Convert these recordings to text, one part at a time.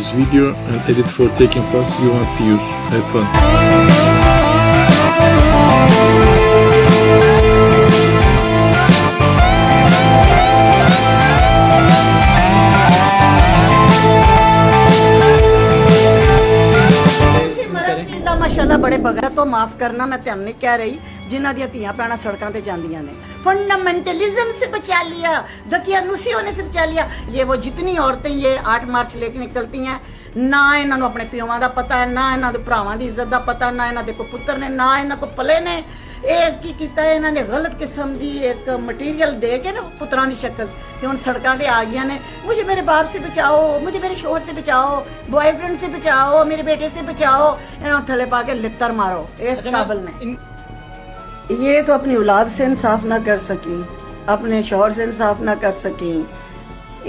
this video and edit for taking parts you want to use. Have fun. माशाल्लाह बड़े बगैर तो माफ करना, मैं तुम नहीं कह रही जिन्हों दी धीयां भैणां सड़कों ते जांदियां ने। फंडामेंटलिज्म से बचा लिया, दकियानुसी होने से बचा लिया। ये वो जितनी औरतें ये 8 मार्च लेके निकलती हैं, ना इन्हों अपने प्योवां दा पता है, ना इन्हों दे भरावां दी इज्जत दा पता, ना इन्हों दे कोई पुत्र ने, ना इन्हों को पले ने। एक की कीता है इन्होंने गलत किस्म की एक मटीरियल दे के ना पुत्रां दी शक्ल ते हुण सड़कां ते आ गईयां ने। मुझे मेरे बाप से बचाओ, मुझे मेरे शोहर से बचाओ, बॉयफ्रेंड से बचाओ, मेरे बेटे से बचाओ। इन्होंने थले पा के लित्तर मारो इस काबिल ने। ये तो अपनी औलाद से इंसाफ ना कर सकी, अपने शोहर से इंसाफ ना कर सकी।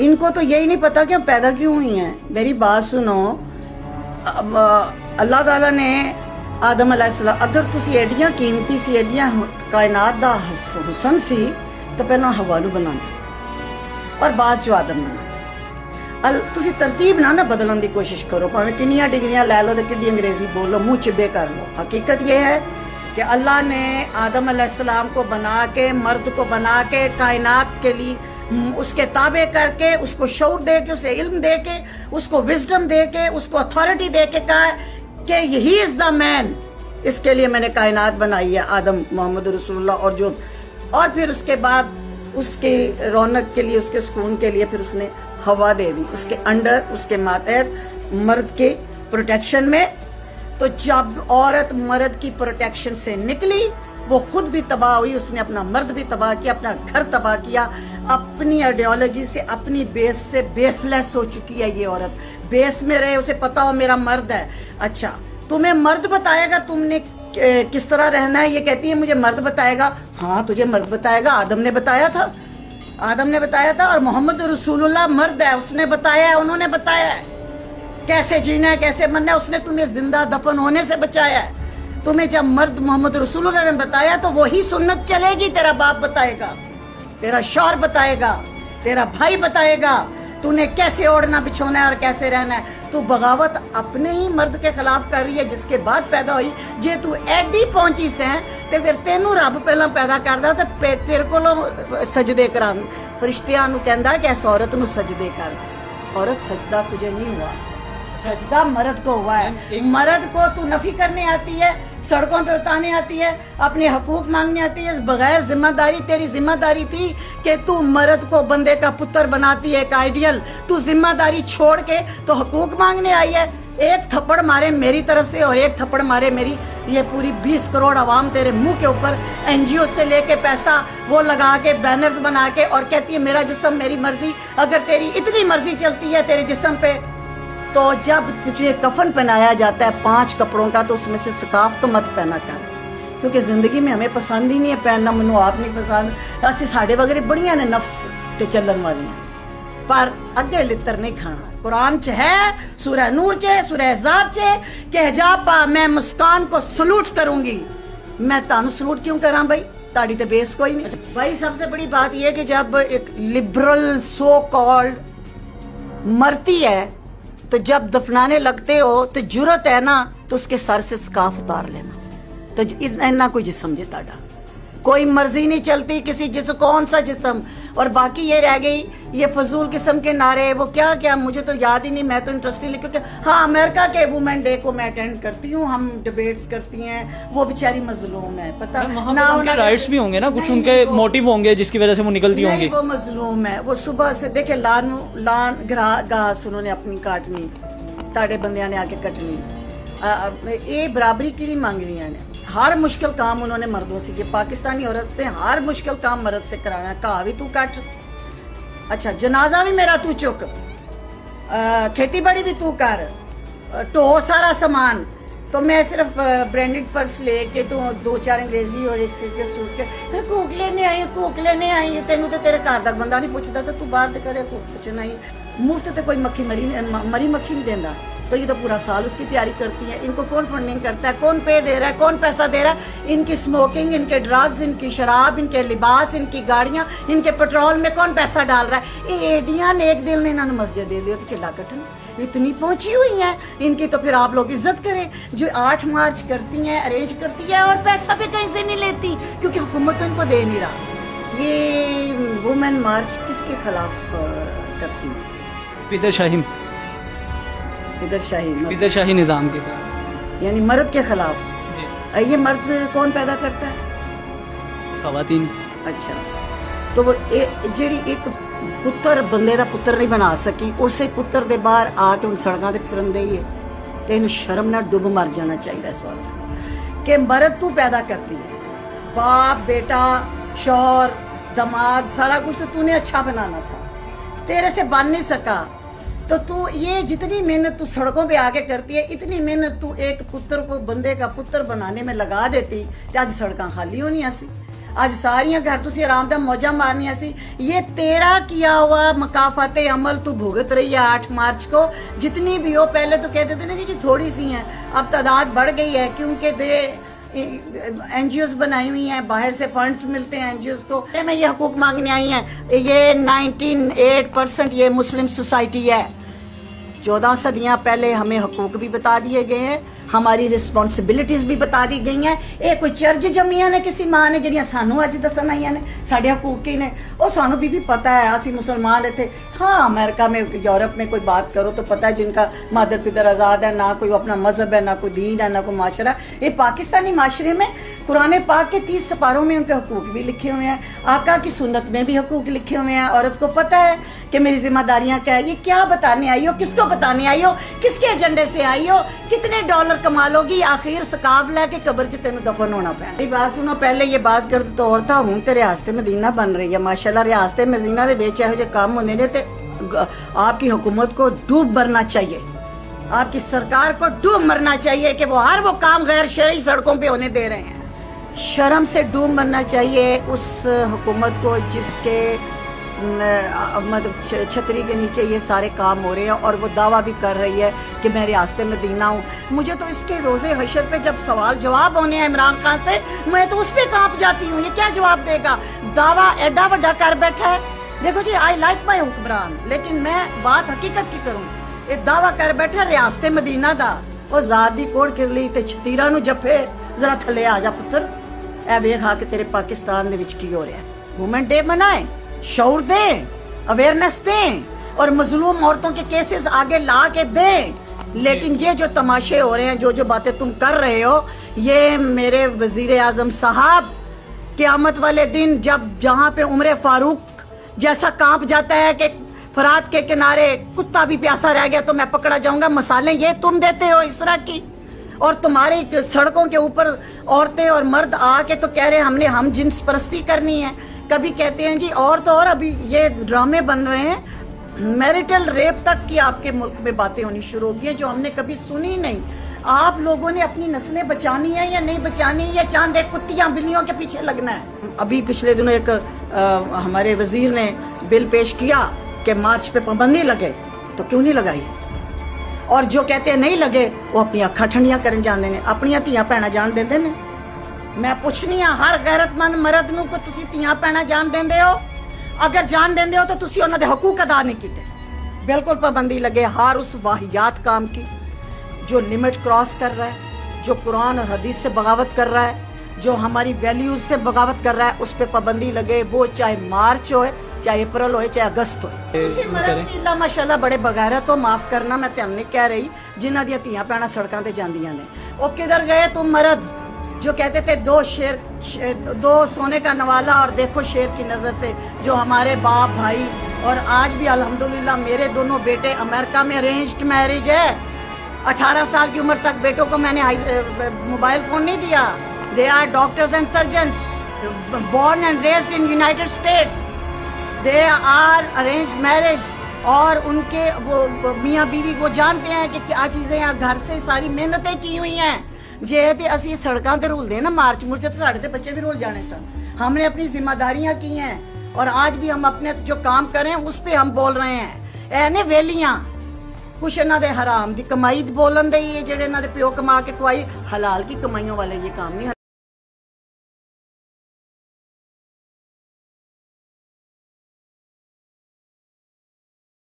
इनको तो यही नहीं पता कि हम पैदा क्यों हुई हैं। मेरी बात सुनो, अल्लाह ताला ने आदम अलैहिस्सलाम, अगर तुसी एडियां कीमती सी, एडियां कायनात दा हुसन सी, तो पहला हवा नूं बनांदे और बाद चो आदम बनांदे। तुसी तरतीब ना बदलने की कोशिश करो, भावें किन्नियां डिग्रियां लै लो, तो किड्डी अंग्रेजी बोलो, मुंह चिब्बे कर लो। हकीकत ये है कि अल्लाह ने आदम अलैहिस्सलाम को बना के, मर्द को बना के, कायनात के लिए उसके ताबे करके, उसको शऊर दे के, उसे इल्म दे के, उसको विजडम दे के, उसको अथॉरिटी दे के कहा कि यही इज द मैन, इसके लिए मैंने कायनात बनाई है, आदम मोहम्मद रसूलुल्लाह। और फिर उसके बाद उसके रौनक के लिए, उसके सुकून के लिए फिर उसने हवा दे दी उसके अंडर, उसके मातहत, मर्द के प्रोटेक्शन में। तो जब औरत मर्द की प्रोटेक्शन से निकली, वो खुद भी तबाह हुई, उसने अपना मर्द भी तबाह किया, अपना घर तबाह किया, अपनी आइडियोलॉजी से, अपनी बेस से बेसलेस हो चुकी है ये औरत। बेस में रहे, उसे पता हो मेरा मर्द है। अच्छा, तुम्हें मर्द बताएगा तुमने किस तरह रहना है, ये कहती है मुझे मर्द बताएगा। हाँ, तुझे मर्द बताएगा, आदम ने बताया था, आदम ने बताया था। और मोहम्मद रसूलुल्लाह मर्द है, उसने बताया है, उन्होंने बताया है कैसे जीना है, कैसे मरना है। उसने तुम्हें जिंदा दफन होने से बचाया है। तुम्हें जब मर्द मोहम्मद रसूलुल्लाह ने बताया तो वही सुन्नत चलेगी। तेरा बाप बताएगा, तेरा शौहर बताएगा, तेरा भाई बताएगा तूने कैसे ओढ़ना बिछोना है और कैसे रहना है। तू बगावत अपने ही मर्द के खिलाफ कर रही है, जिसके बाद पैदा हुई। जे तू एडी पहुंची से ते फिर तेनू रब पहला पैदा करदा ते तेरे को सजदे करा। फरिश्तियां नू कहंदा कि इस औरत नू सजदे कर। औरत सजदा तुझे नहीं हुआ, सजदा मर्द को हुआ है। मर्द को तू नफी करने आती है, सड़कों पे उतारने आती है, अपने हकूक मांगने आती है बगैर जिम्मेदारी। तेरी जिम्मेदारी थी कि तू मर्द को बंदे का पुत्र बनाती है, एक आइडियल। तू जिम्मेदारी छोड़ के तो हकूक मांगने आई है। एक थप्पड़ मारे मेरी तरफ से और एक थप्पड़ मारे मेरी ये पूरी 20 करोड़ आवाम तेरे मुंह के ऊपर NGO से लेके पैसा वो लगा के बैनर्स बना के और कहती है मेरा जिस्म मेरी मर्जी। अगर तेरी इतनी मर्जी चलती है तेरे जिस्म पे, तो जब तुझे कफन पहनाया जाता है 5 कपड़ों का, तो उसमें से स्काफ तो मत पहना कर, क्योंकि जिंदगी में हमें पसंद ही नहीं है पहनना। मैनू आप नहीं पसंद। असी साढ़े वगैरह बड़िया ने नफ्स ते चलन वाली, पर अगे लित्र नहीं खाना। कुरान च है, सूरह नूर च, सूरह हिजाब च कि हिजाब पा, मैं मुस्कान को सलूट करूंगी। मैं तानू सलूट क्यों करा भाई, ताड़ी ते बेस कोई नहीं भाई। सबसे बड़ी बात यह कि जब एक लिबरल सो कॉल्ड मरती है, तो जब दफनाने लगते हो तो जुरत है ना, तो उसके सर से स्काफ उतार लेना। तो इतना कोई जिस्म जे ताड़ा, कोई मर्जी नहीं चलती किसी जिस्म, कौन सा जिस्म। और बाकी ये रह गई ये फजूल किस्म के नारे, वो क्या क्या मुझे तो याद ही नहीं, मैं तो इंटरेस्ट नहीं। क्योंकि हाँ, अमेरिका के वुमेन डे को मैं अटेंड करती हूँ, हम डिबेट्स करती हैं। वो बेचारी मजलूम है, पता ना, उनके राइट्स भी होंगे ना, कुछ उनके मोटिव होंगे जिसकी वजह से वो निकलती होंगी। वो मजलूम है। वो सुबह से देखे लान घास उन्होंने अपनी काटनी, ताड़े बंदियां ने आके कटनी। ये बराबरी की नहीं मांग रही है। हर मुश्किल काम उन्होंने मर्दों से किया। पाकिस्तानी औरतें हर मुश्किल काम मर्द से कराना। कहा भी तू काट, अच्छा जनाजा भी मेरा तू चुक, खेती बाड़ी भी तू कर, ढो सारा सामान। तो मैं सिर्फ ब्रांडेड पर्स लेके तो 2-4 अंग्रेजी और एक सिर के सूट के कूक लेने आई, कूक लेने आई। तेनू तो तेरे घर का बंदा नहीं पूछता, तो तू बाहर कदे तू पूछना ही। मुफ्त तो कोई मक्खी मरी मक्खी नहीं देंदा। तो ये तो पूरा साल उसकी तैयारी करती है। इनको कौन फंडिंग करता है, कौन पे दे रहा है, कौन पैसा दे रहा है? इनकी स्मोकिंग, इनके ड्रग्स, इनकी शराब, इनके लिबास, इनकी गाड़ियां, इनके पेट्रोल में कौन पैसा डाल रहा है? ये एडियां ने एक दिल ने इन्होंने मस्जिद दे दिया कि चिल्ला कटन इतनी पहुंची हुई है इनकी, तो फिर आप लोग इज्जत करें। जो 8 मार्च करती हैं, अरेंज करती है और पैसा भी कहीं से नहीं लेती क्योंकि हुकूमत तो इनको दे नहीं रहा। ये वुमेन मार्च किसके खिलाफ करती है? पिदरशाही पिदरशाही निज़ाम के, यानी मर्द के खिलाफ जी। ये मर्द कौन पैदा करता है? खवातीन। अच्छा, तो वो जेड़ी एक पुत्र बंदे दा पुत्र नहीं बना सकी, उसे पुत्र दे बाहर आके उन सड़कों ते फिरंदे ही है ते इन्हू शर्म ना डुब मर जाना चाहिए इस औरत के मर्द तू पैदा करती है, बाप बेटा शौहर दामाद सारा कुछ तो तूने अच्छा बनाना था, तेरे से बन नहीं सका। तो तू ये जितनी मेहनत तू सड़कों पे आके करती है, इतनी मेहनत तू एक पुत्र को बंदे का पुत्र बनाने में लगा देती तो आज सड़क खाली होनी सी, आज सारियां घर तुसी आराम नाल मौजा मारनिया सी। ये तेरा किया हुआ मकाफाते अमल तू भुगत रही है 8 मार्च को। जितनी भी हो, पहले तो कहते थे ना कि थोड़ी सी हैं, अब तादाद बढ़ गई है क्योंकि एनजीओस बनाई हुई हैं, बाहर से फंड्स मिलते हैं एनजीओस को। मैं ये हकूक मांगने आई हैं, ये 98% ये मुस्लिम सोसाइटी है। 14 सदियां पहले हमें हकूक भी बता दिए गए हैं, हमारी रिस्पॉन्सिबिलिटीज भी बता दी गई हैं। ये कोई चर्च जमियां ने किसी मां ने जड़ियां सानू अज दसन आईयां ने साडे हकूक की ने, और सानू भी पता है, असी मुसलमान थे। हाँ, अमेरिका में यूरोप में कोई बात करो तो पता है जिनका मादर पितर आज़ाद है, ना कोई अपना मजहब है, ना कोई दीन है, ना कोई माशरा। ये पाकिस्तानी माशरे में कुरान पाक के 30 सपारों में उनके हकूक भी लिखे हुए हैं, आका की सुन्नत में भी हकूक लिखे हुए हैं। औरत को पता है कि मेरी जिम्मेदारियां क्या है। ये क्या बताने आई हो, किसको बताने आई हो, किसके एजेंडे से आई हो, कितने डॉलर कमा लोगी, आखिर सकाब लैके कब्र च तेन दफन होना पैना। मेरी बात सुनो, पहले ये बात करते तो औरत हूं ते रियासत मदीना बन रही है माशाल्लाह। रियासत मदीना दे विच इहो जिहे काम होंदे ने ते आपकी हुकूमत को डूब मरना चाहिए, आपकी सरकार को डूब मरना चाहिए कि वो हर वो काम गैर शरई सड़कों पे होने दे रहे हैं। शर्म से डूब मरना चाहिए उस हुकूमत को जिसके मतलब छतरी के नीचे ये सारे काम हो रहे हैं और वो दावा भी कर रही है कि मैं रियासत मदीना हूँ। मुझे तो इसके रोज़े हशर पे जब सवाल जवाब होने हैं इमरान खान से, मैं तो उस पर कांप जाती हूँ। ये क्या जवाब देगा? दावा एडा वड्डा कर बैठा है। देखो जी, आई लाइक माई हुक्मरान, लेकिन मैं बात हकीकत की करूँ। ये दावा कर बैठा रियासत मदीना दा, और ज़ादी कोड़ कर ली ते छतीरा नू जफे जरा थले आ जा पुत्र, ए वेख आ के तेरे पाकिस्तान दे विच की हो रहा है। वुमेन डे मनाए, शऊर दें, अवेयरनेस दें और मजलूम औरतों के केसेस आगे ला के दें। लेकिन ये जो तमाशे हो रहे हैं, जो जो बातें तुम कर रहे हो, ये मेरे वजीर आजम साहब क़यामत वाले दिन जब जहाँ पे उम्र फारूक जैसा कांप जाता है कि फरात के किनारे कुत्ता भी प्यासा रह गया तो मैं पकड़ा जाऊंगा, मिसालें ये तुम देते हो इस तरह की। और तुम्हारी सड़कों के ऊपर औरतें और मर्द आके तो कह रहे हैं हमने हम जिन्स परस्ती करनी है। कभी कहते हैं जी और तो और अभी ये ड्रामे बन रहे हैं, मैरिटल रेप तक की आपके मुल्क में बातें होनी शुरू हो गई हैं जो हमने कभी सुनी नहीं। आप लोगों ने अपनी नस्लें बचानी है या नहीं बचानी है, या चांद एक कुत्तियां बिल्लियों के पीछे लगना है? अभी पिछले दिनों एक हमारे वजीर ने बिल पेश किया कि मार्च पे पाबंदी लगे, तो क्यों नहीं लगाई? और जो कहते हैं नहीं लगे वो अपनी अखा ठंडियां करन जाते ने, अपनी धियां भैणां जान देंदे ने। मैं पुछनी हाँ, हर गैरतमंद मर्द नूं को तुसीं धियां भैणां जान देंदे हो? अगर जान देंदे हो तो तुसीं उन्हां दे हकूक अदा नहीं कीते। बिल्कुल पाबंदी लगे हर उस वाहियात काम की जो लिमिट क्रॉस कर रहा है, जो कुरान और हदीस से बगावत कर रहा है, जो हमारी वैल्यूज से बगावत कर रहा है, उस पर पाबंदी लगे। वो चाहे मार्च हो, चाहे अप्रैल हो, चाहे अगस्त हो। माशाल्लाह बड़े बगैरत तो माफ करना, मैं तुम नहीं कह रही, जिन्हां दी धियां भैणां सड़कों ते जांदियां ने। वो किधर गए तुम मर्द जो कहते थे दो सोने का नवाला और देखो शेर की नजर से, जो हमारे बाप भाई और आज भी अल्हम्दुलिल्लाह मेरे दोनों बेटे अमेरिका में अरेंज्ड मैरिज है। 18 साल की उम्र तक बेटों को मैंने मोबाइल फोन नहीं दिया। They are doctors and surgeons born and raised in United States. They are arranged marriage और उनके वो मियाँ बीवी वो जानते हैं कि क्या चीज़ें हैं, घर से सारी मेहनतें की हुई हैं। जे ते असी सड़कों ते रुल दे ना मार्च मुर्च तो साढ़े बच्चे भी रुल जाने सन। हमने अपनी जिम्मेदारियां की हैं और आज भी हम अपने जो काम करें उस पर हम बोल रहे हैं। ऐने वेलियां कुछ इन्हों दे हराम की कमाई बोलन दे ही, जेडे इन्हों दे प्यो कमा के खुआई, हलाल की कमाइयों वाले ये काम नहीं।